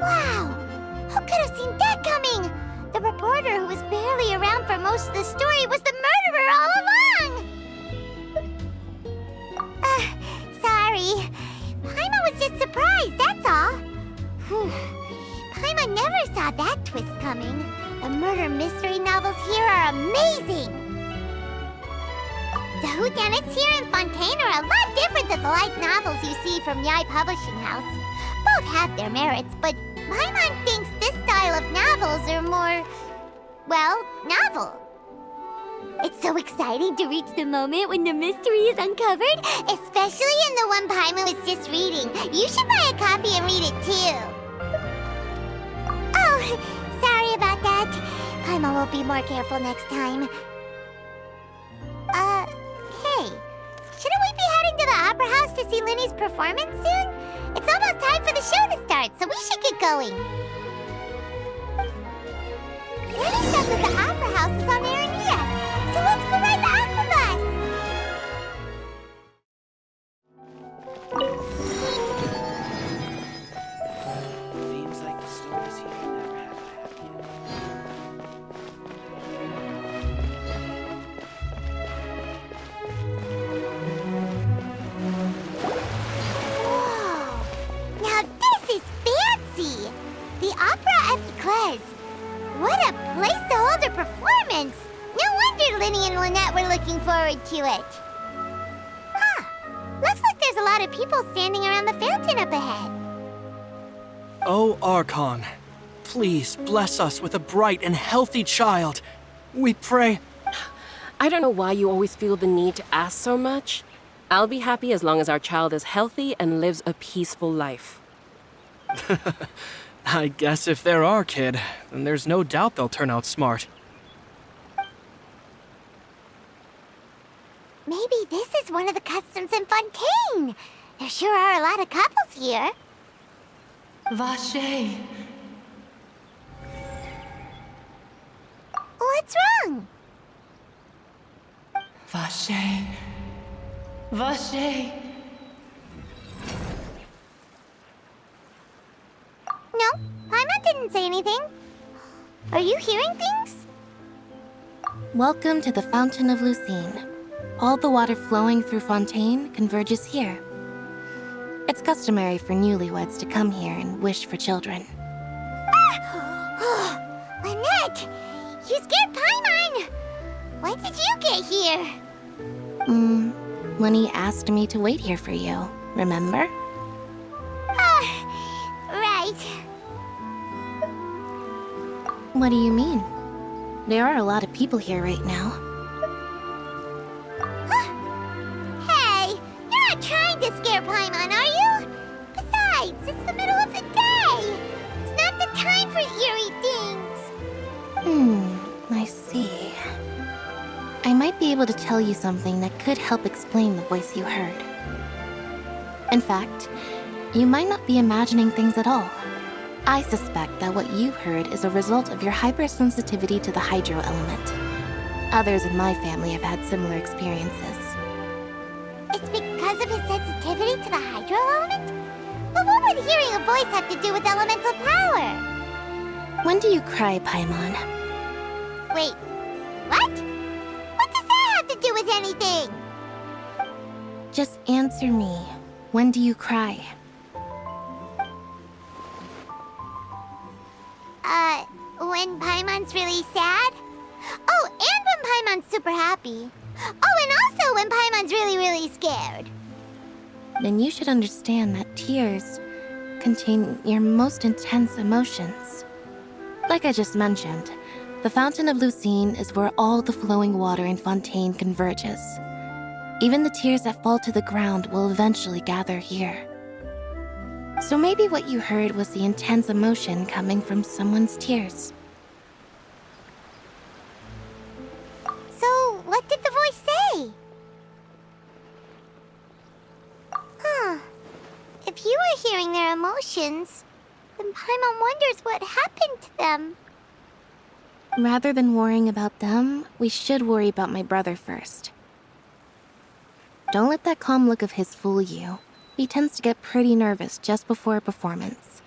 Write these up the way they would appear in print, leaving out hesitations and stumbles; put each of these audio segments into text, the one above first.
Wow! Who could have seen that coming? The reporter who was barely around for most of the story was the murderer all along! Sorry. Paimon was just surprised, that's all. Paimon never saw that twist coming. The murder mystery novels here are amazing! The whodunits here in Fontaine are a lot different than the light novels you see from Yai Publishing House. Both have their merits, but Paimon thinks this style of novels are more, well, novel. It's so exciting to reach the moment when the mystery is uncovered, especially in the one Paimon was just reading. You should buy a copy and read it too. Oh, sorry about that. Paimon will be more careful next time. Hey, shouldn't we be heading to the Opera House to see Linny's performance soon? It's almost time for the show to start, so we should get going. Linny said that the Opera House is on Aranea, so let's go ride the Aquabus! Seems like the stories here never have a happy ending. Whoa! Now this is fancy! The Opera at the Clays. What a place to hold a performance! No wonder Linny and Lynette were looking forward to it. Huh. Looks like there's a lot of people standing around the fountain up ahead. Oh, Archon, please bless us with a bright and healthy child. We pray. I don't know why you always feel the need to ask so much. I'll be happy as long as our child is healthy and lives a peaceful life. I guess if they're our kid, then there's no doubt they'll turn out smart. Maybe this is one of the customs in Fontaine. There sure are a lot of couples here. Vache. What's wrong? Vache. Vache. No, Paimon didn't say anything. Are you hearing things? Welcome to the Fountain of Lucine. All the water flowing through Fontaine converges here. It's customary for newlyweds to come here and wish for children. Ah! Lynette! You scared Paimon! When did you get here? When he asked me to wait here for you, remember? Right. What do you mean? There are a lot of people here right now. Hey, you're not trying to scare Paimon, are you? Besides, it's the middle of the day. It's not the time for eerie things. I see. I might be able to tell you something that could help explain the voice you heard. In fact, you might not be imagining things at all. I suspect that what you heard is a result of your hypersensitivity to the hydro element. Others in my family have had similar experiences. It's because of his sensitivity to the hydro element? But what would hearing a voice have to do with elemental power? When do you cry, Paimon? Wait, what? What does that have to do with anything? Just answer me. When do you cry? When Paimon's really sad? Oh, and when Paimon's super happy. Oh, and also when Paimon's really, really scared. Then you should understand that tears contain your most intense emotions. Like I just mentioned, the Fountain of Lucine is where all the flowing water in Fontaine converges. Even the tears that fall to the ground will eventually gather here. So maybe what you heard was the intense emotion coming from someone's tears. So, what did the voice say? Huh. If you were hearing their emotions, then Paimon wonders what happened to them. Rather than worrying about them, we should worry about my brother first. Don't let that calm look of his fool you. He tends to get pretty nervous just before a performance.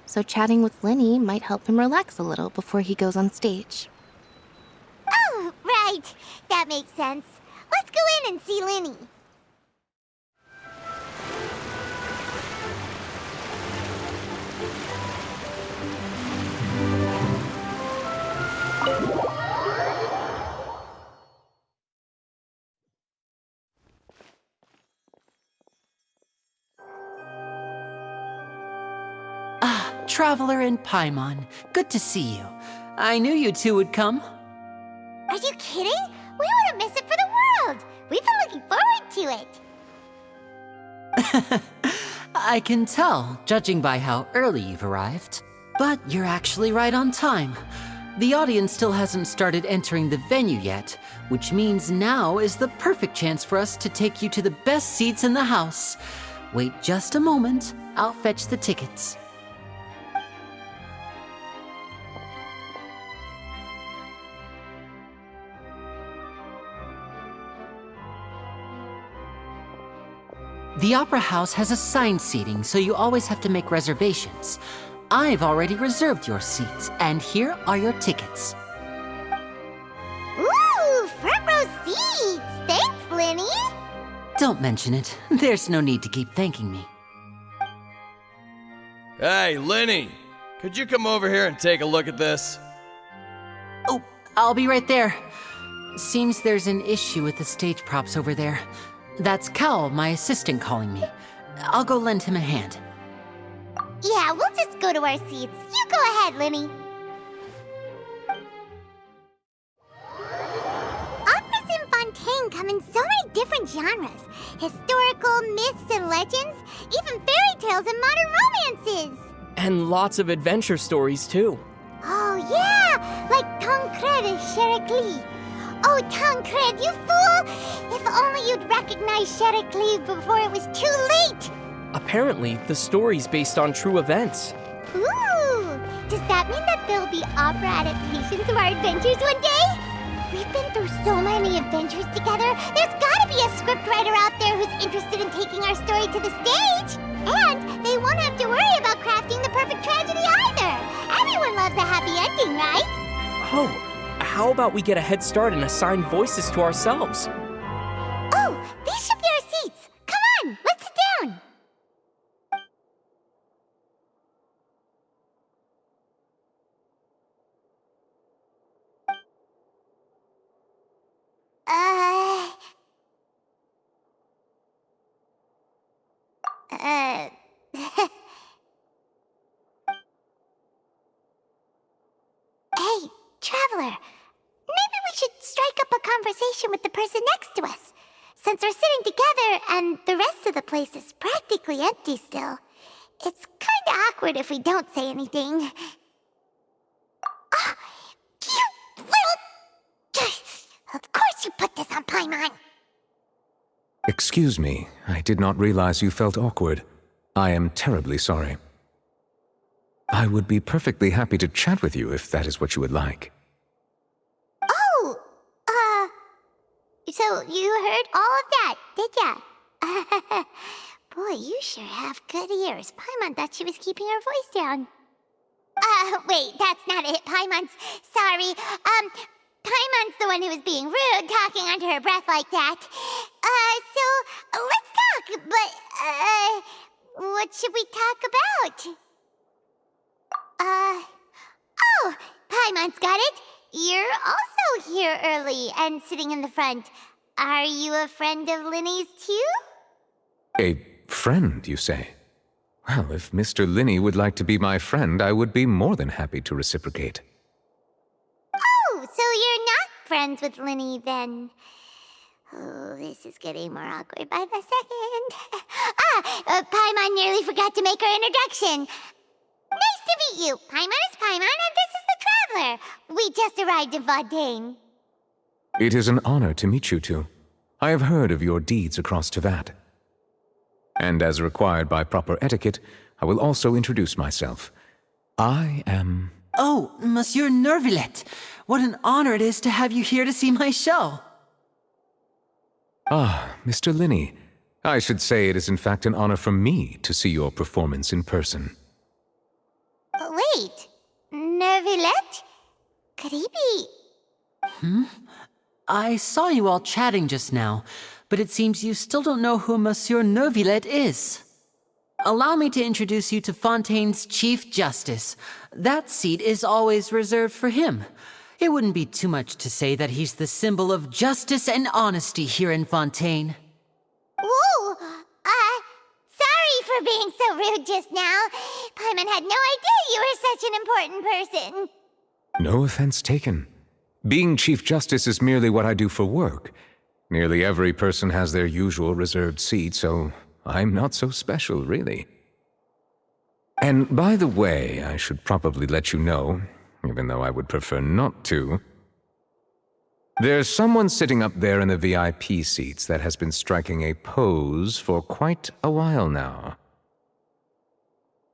So chatting with Linny might help him relax a little before he goes on stage. Oh, right. That makes sense. Let's go in and see Linny. Traveler and Paimon, good to see you. I knew you two would come. Are you kidding? We wouldn't miss it for the world. We've been looking forward to it. I can tell, judging by how early you've arrived. But you're actually right on time. The audience still hasn't started entering the venue yet, which means now is the perfect chance for us to take you to the best seats in the house. Wait just a moment, I'll fetch the tickets. The Opera House has assigned seating, so you always have to make reservations. I've already reserved your seats, and here are your tickets. Ooh, front row seats! Thanks, Linny! Don't mention it. There's no need to keep thanking me. Hey, Linny! Could you come over here and take a look at this? Oh, I'll be right there. Seems there's an issue with the stage props over there. That's Cal, my assistant, calling me. I'll go lend him a hand. Yeah, we'll just go to our seats. You go ahead, Linny. Operas in Fontaine come in so many different genres. Historical, myths and legends, even fairy tales and modern romances. And lots of adventure stories, too. Oh, yeah! Like Tancred and Chericles. Oh, Tancred, you fool! If only you'd recognized Chericles before it was too late! Apparently, the story's based on true events. Ooh! Does that mean that there'll be opera adaptations of our adventures one day? We've been through so many adventures together, there's gotta be a scriptwriter out there who's interested in taking our story to the stage! And they won't have to worry about crafting the perfect tragedy either! Everyone loves a happy ending, right? Oh, how about we get a head start and assign voices to ourselves? Oh, these should be our seats! Come on, let's sit down! Hey, Traveler. Maybe we should strike up a conversation with the person next to us. Since we're sitting together and the rest of the place is practically empty still, it's kinda awkward if we don't say anything. Oh, you little... Of course you put this on Paimon! Excuse me, I did not realize you felt awkward. I am terribly sorry. I would be perfectly happy to chat with you if that is what you would like. Oh, so you heard all of that, did ya? Boy, you sure have good ears. Paimon thought she was keeping her voice down. Wait, that's not it. Paimon's... Sorry. Paimon's the one who was being rude, talking under her breath like that. So, let's talk, but, what should we talk about? Oh, Paimon's got it. You're also here early and sitting in the front. Are you a friend of Linny's too? A friend, you say? Well, if Mr. Linny would like to be my friend, I would be more than happy to reciprocate. Oh, so you're not friends with Linny then? Oh, this is getting more awkward by the second. Paimon nearly forgot to make her introduction. Nice to meet you. Paimon is Paimon, and this is the Traveler. We just arrived in Fontaine. It is an honor to meet you two. I have heard of your deeds across Tevat. And as required by proper etiquette, I will also introduce myself. I am... Oh, Monsieur Nervillet, what an honor it is to have you here to see my show. Ah, Mr. Linney. I should say it is in fact an honor for me to see your performance in person. Wait, Nervillette? Could he be... I saw you all chatting just now, but it seems you still don't know who Monsieur Neuvillette is. Allow me to introduce you to Fontaine's Chief Justice. That seat is always reserved for him. It wouldn't be too much to say that he's the symbol of justice and honesty here in Fontaine. Whoa! Sorry for being so rude just now. Paimon had no idea you were such an important person. No offense taken. Being Chief Justice is merely what I do for work. Nearly every person has their usual reserved seat, so I'm not so special, really. And by the way, I should probably let you know, even though I would prefer not to, there's someone sitting up there in the VIP seats that has been striking a pose for quite a while now.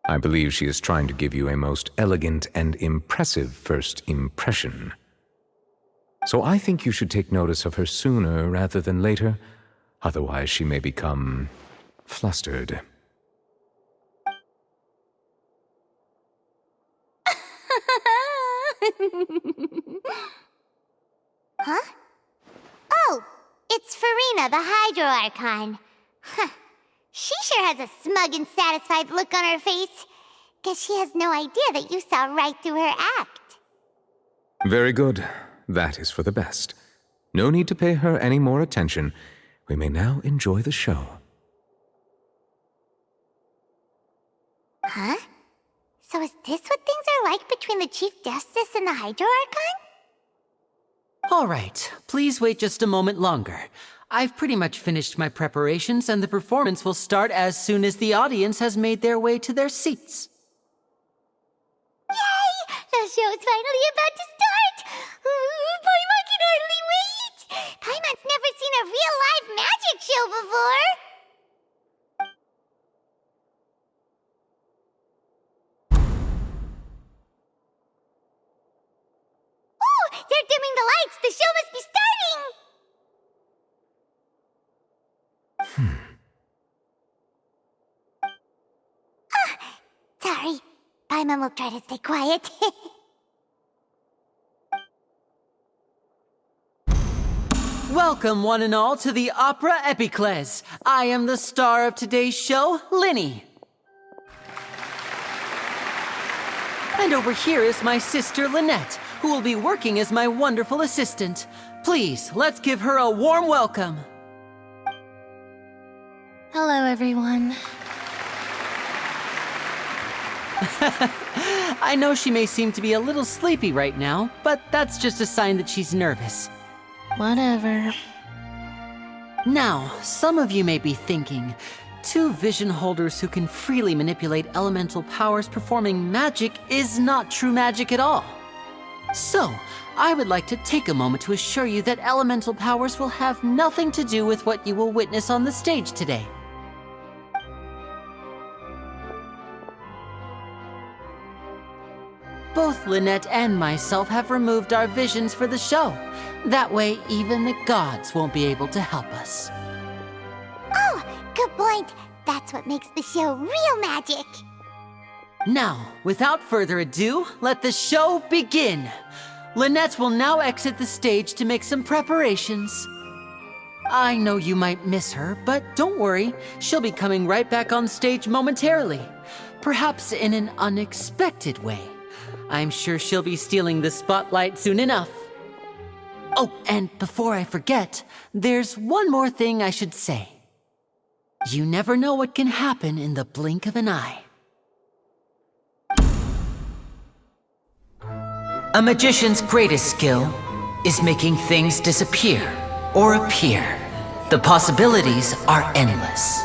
I believe she is trying to give you a most elegant and impressive first impression. So I think you should take notice of her sooner rather than later, otherwise she may become flustered. Huh? Oh, it's Farina, the Hydro Archon. Huh. She sure has a smug and satisfied look on her face. Guess she has no idea that you saw right through her act. Very good. That is for the best. No need to pay her any more attention. We may now enjoy the show. Huh? So is this what things are like between the Chief Justice and the Hydro Archon? All right, please wait just a moment longer. I've pretty much finished my preparations, and the performance will start as soon as the audience has made their way to their seats. Yay! The show's finally about to start! Paimon can hardly wait! Paimon's never seen a real live magic show before! Ooh! They're dimming the lights! The show must be starting! Sorry. Paimon will try to stay quiet. Welcome, one and all, to the Opera Epiclese. I am the star of today's show, Linny. And over here is my sister, Lynette, who will be working as my wonderful assistant. Please, let's give her a warm welcome. Hello, everyone. I know she may seem to be a little sleepy right now, but that's just a sign that she's nervous. Whatever. Now, some of you may be thinking, two vision holders who can freely manipulate elemental powers performing magic is not true magic at all. So, I would like to take a moment to assure you that elemental powers will have nothing to do with what you will witness on the stage today. Both Lynette and myself have removed our visions for the show. That way, even the gods won't be able to help us. Oh, good point. That's what makes the show real magic. Now, without further ado, let the show begin. Lynette will now exit the stage to make some preparations. I know you might miss her, but don't worry. She'll be coming right back on stage momentarily. Perhaps in an unexpected way. I'm sure she'll be stealing the spotlight soon enough. Oh, and before I forget, there's one more thing I should say. You never know what can happen in the blink of an eye. A magician's greatest skill is making things disappear or appear. The possibilities are endless.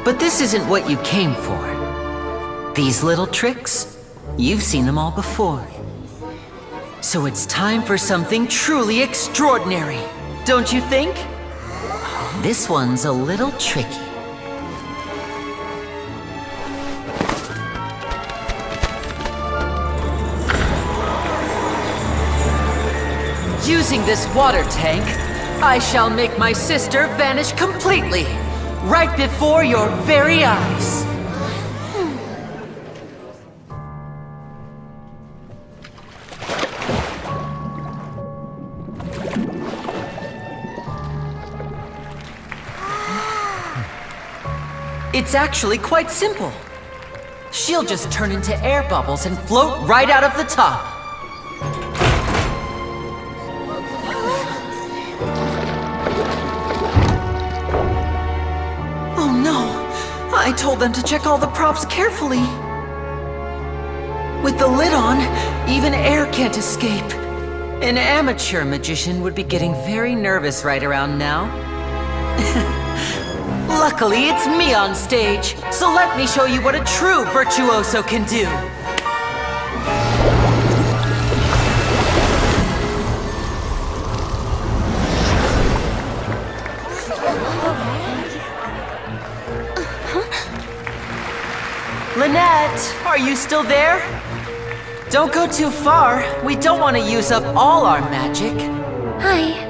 But this isn't what you came for. These little tricks, you've seen them all before. So it's time for something truly extraordinary, don't you think? This one's a little tricky. Using this water tank, I shall make my sister vanish completely, right before your very eyes. It's actually quite simple. She'll just turn into air bubbles and float right out of the top. Oh no! I told them to check all the props carefully. With the lid on, even air can't escape. An amateur magician would be getting very nervous right around now. Luckily, it's me on stage, so let me show you what a true virtuoso can do. Lynette, are you still there? Don't go too far. We don't want to use up all our magic. Hi.